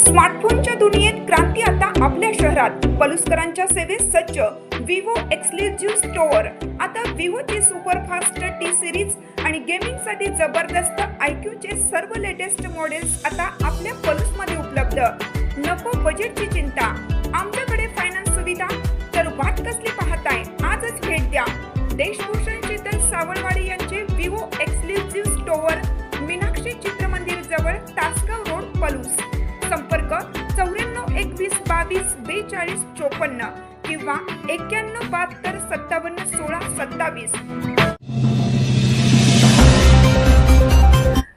स्मार्टफोनच्या दुनियेत क्रांती आता आपल्या शहरात. पलुसकरांच्या सेवेत सज्ज विवो एक्सक्लुझिव्ह स्टोअर. आता विवोची सुपरफास्ट टी सिरीज आणि गेमिंगसाठी जबरदस्त आयक्यूचे सर्व लेटेस्ट मॉडेल्स आता आपल्या पलुसमध्ये उपलब्ध. नको बजेटची चिंता, आमच्याकडे फायनान्स सुविधा. तर वाट कसली पाहताय, आजच भेट द्या. देशभूषण शीतल सावळवाडी यांचे Vivo exclusive store, Meenakshi Chitramandir जवळ, तासगाव रोड, पलूस. संपर्क 94 21 22 42 54 किंवा 91 72 57 16 27.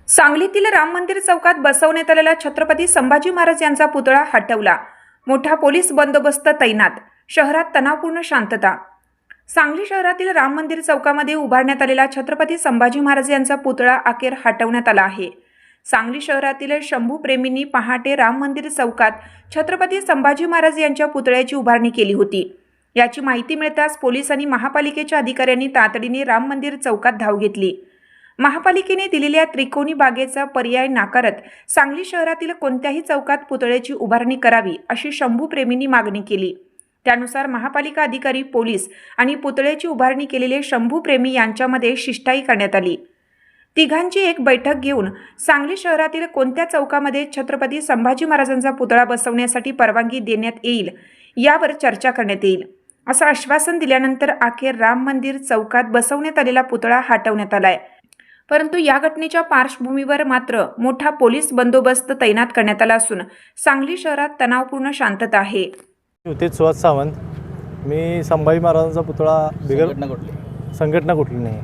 सांगलीतील राम मंदिर चौकात बसवण्यात आलेला छत्रपती संभाजी महाराज यांचा पुतळा हटवला. मोठा पोलीस बंदोबस्त तैनात. शहरात तणावपूर्ण शांतता. सांगली शहरातील राम मंदिर चौकामध्ये उभारण्यात आलेला छत्रपती संभाजी महाराज यांचा पुतळा अखेर हटवण्यात आला आहे. सांगली शहरातील शंभू प्रेमींनी पहाटे राम मंदिर चौकात छत्रपती संभाजी महाराज यांच्या पुतळ्याची उभारणी केली होती. याची माहिती मिळताच पोलीस आणि महापालिकेच्या अधिकाऱ्यांनी तातडीने राम मंदिर चौकात धाव घेतली. महापालिकेने दिलेल्या त्रिकोणी बागेचा पर्याय नाकारत सांगली शहरातील कोणत्याही चौकात पुतळ्याची उभारणी करावी अशी शंभू प्रेमींनी मागणी केली. त्यानुसार महापालिका अधिकारी, पोलीस आणि पुतळ्याची उभारणी केलेले शंभू प्रेमी यांच्यामध्ये शिष्टाई करण्यात आली. तिघांची एक बैठक घेऊन सांगली शहरातील कोणत्या चौकामध्ये छत्रपती संभाजी महाराजांचा पुतळा बसवण्यासाठी परवानगी देण्यात येईल यावर चर्चा करण्यात येईल असं आश्वासन दिल्यानंतर अखेर राम मंदिर चौकात बसवण्यात आलेला पुतळा हटवण्यात आलाय. परंतु या घटनेच्या पार्श्वभूमीवर मात्र मोठा पोलीस बंदोबस्त तैनात करण्यात आला असून सांगली शहरात तणावपूर्ण शांतता आहे. ते सुहास सावंत. मी संभाजी महाराजांचा पुतळा बिगर संघटना कुठली नाही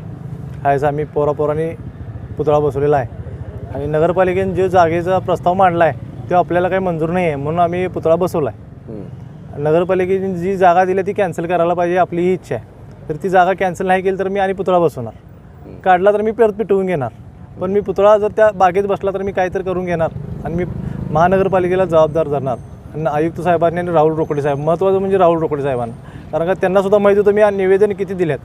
आहे, आम्ही पोरापोरांनी पुतळा बसवलेला आहे आणि नगरपालिकेने जो जागेचा प्रस्ताव मांडला आहे तो आपल्याला काही मंजूर नाही आहे म्हणून आम्ही पुतळा बसवला आहे. नगरपालिकेने जी जागा दिली ती कॅन्सल करायला पाहिजे आपली ही इच्छा आहे. तर ती जागा कॅन्सल नाही केली तर मी आणि पुतळा बसवणार. काढला तर मी परत पिटवून घेणार, पण मी पुतळा जर त्या बागेत बसला तर मी काहीतरी करून घेणार आणि मी महानगरपालिकेला जबाबदार धरणार. आणि आयुक्त साहेबांनी आणि राहुल रोकडे साहेब, महत्त्वाचं म्हणजे राहुल रोकडे साहेबांना, कारण का त्यांनासुद्धा माहिती होतं मी निवेदन किती दिल्यात.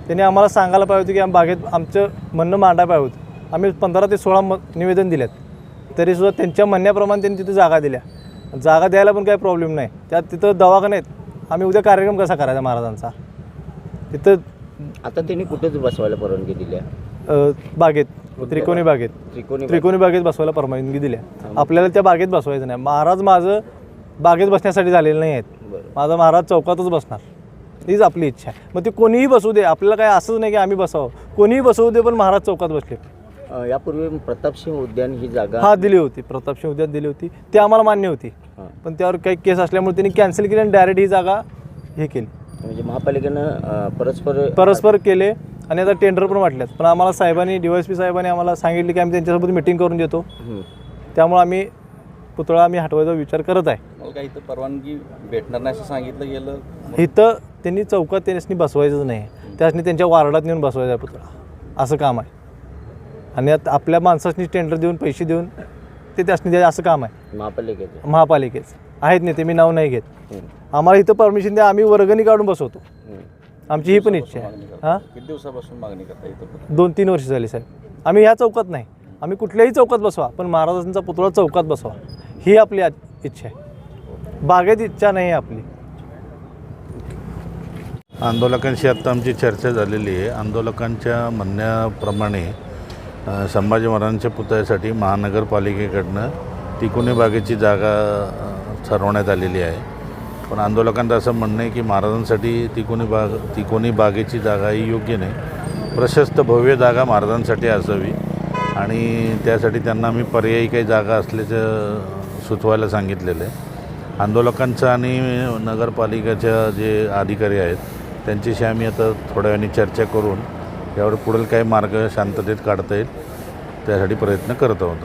त्यांनी आम्हाला सांगायला पाहिजे होतं की आम्ही बागेत आमचं म्हणणं मांडायला पाहिजे होतं. आम्ही 15 ते 16 निवेदन दिल्यात, तरीसुद्धा त्यांच्या म्हणण्याप्रमाणे त्यांनी तिथे जागा दिल्या. जागा द्यायला पण काही प्रॉब्लेम नाही. त्यात तिथं दवाखान्यात आम्ही उद्या कार्यक्रम कसा करायचा महाराजांचा तिथं. आता त्यांनी कुठेच बसवायला परवानगी दिल्या, बागेत, त्रिकोणी बागेत बसवायला परवानगी दिल्या. आपल्याला त्या बागेत बसवायचं नाही. महाराज माझं बागेत बसण्यासाठी झालेलं नाही आहेत. माझा महाराज चौकातच बसणार, हीच आपली इच्छा आहे. मग ते कोणीही बसू दे, आपल्याला काय असंच नाही की आम्ही बसावं, कोणीही बसवू दे, पण महाराज चौकात बसले. यापूर्वी प्रतापसिंह उद्यान ही जागा दिली होती, प्रतापसिंह उद्यान दिली होती, ती आम्हाला मान्य होती. पण त्यावर काही केस असल्यामुळे त्यांनी कॅन्सल केली आणि डायरेक्ट ही जागा हे केली. म्हणजे महापालिकेनं परस्पर केले आणि आता टेंडर पण वाटल्यात. पण आम्हाला साहेबांनी, DYSP साहेबांनी आम्हाला सांगितले की आम्ही त्यांच्यासोबत मिटिंग करून देतो. त्यामुळे आम्ही पुतळा हटवायचा विचार करत आहे. मला काही इथं परवानगी भेटणार नाही असं सांगितलं गेलं. इथं त्यांनी चौकात त्यांनी बसवायचंच नाही, त्यासनी त्यांच्या वार्डात नेऊन बसवायचा आहे पुतळा, असं काम आहे. आणि आपल्या माणसांनी टेंडर देऊन पैसे देऊन ते त्यासनी द्यायचं असं काम आहे महापालिकेचं. आहेत नाही ते, मी नाव नाही घेत. आम्हाला इथं परमिशन द्या, आम्ही वर्गणी काढून बसवतो. आमची ही पण इच्छा आहे. किती दिवसापासून मागणी करता इथं? 2-3 वर्ष झाली साहेब. आम्ही ह्या चौकात नाही, आम्ही कुठल्याही चौकात बसवा, पण महाराजांचा पुतळा चौकात बसवा ही आपली इच्छा आहे. बागेत इच्छा नाही आहे आपली. आंदोलकांशी आत्ता आमची चर्चा झालेली आहे. आंदोलकांच्या म्हणण्याप्रमाणे संभाजी महाराजांच्या पुतळ्यासाठी महानगरपालिकेकडनं तिकोनी बागेची जागा ठरवण्यात आलेली आहे. पण आंदोलकांचं असं म्हणणं आहे की महाराजांसाठी तिकोनी बागेची जागा ही योग्य नाही. प्रशस्त भव्य जागा महाराजांसाठी असावी आणि त्यासाठी त्यांना आम्ही पर्यायी काही जागा असल्याचं सुचवायला सांगितलेलं आहे. आंदोलकांचं आणि नगरपालिकेच्या जे अधिकारी आहेत त्यांच्याशी आम्ही आता थोड्या वेळाने चर्चा करून यावर पुढील काही मार्ग शांततेत काढता येईल त्यासाठी प्रयत्न करत आहोत.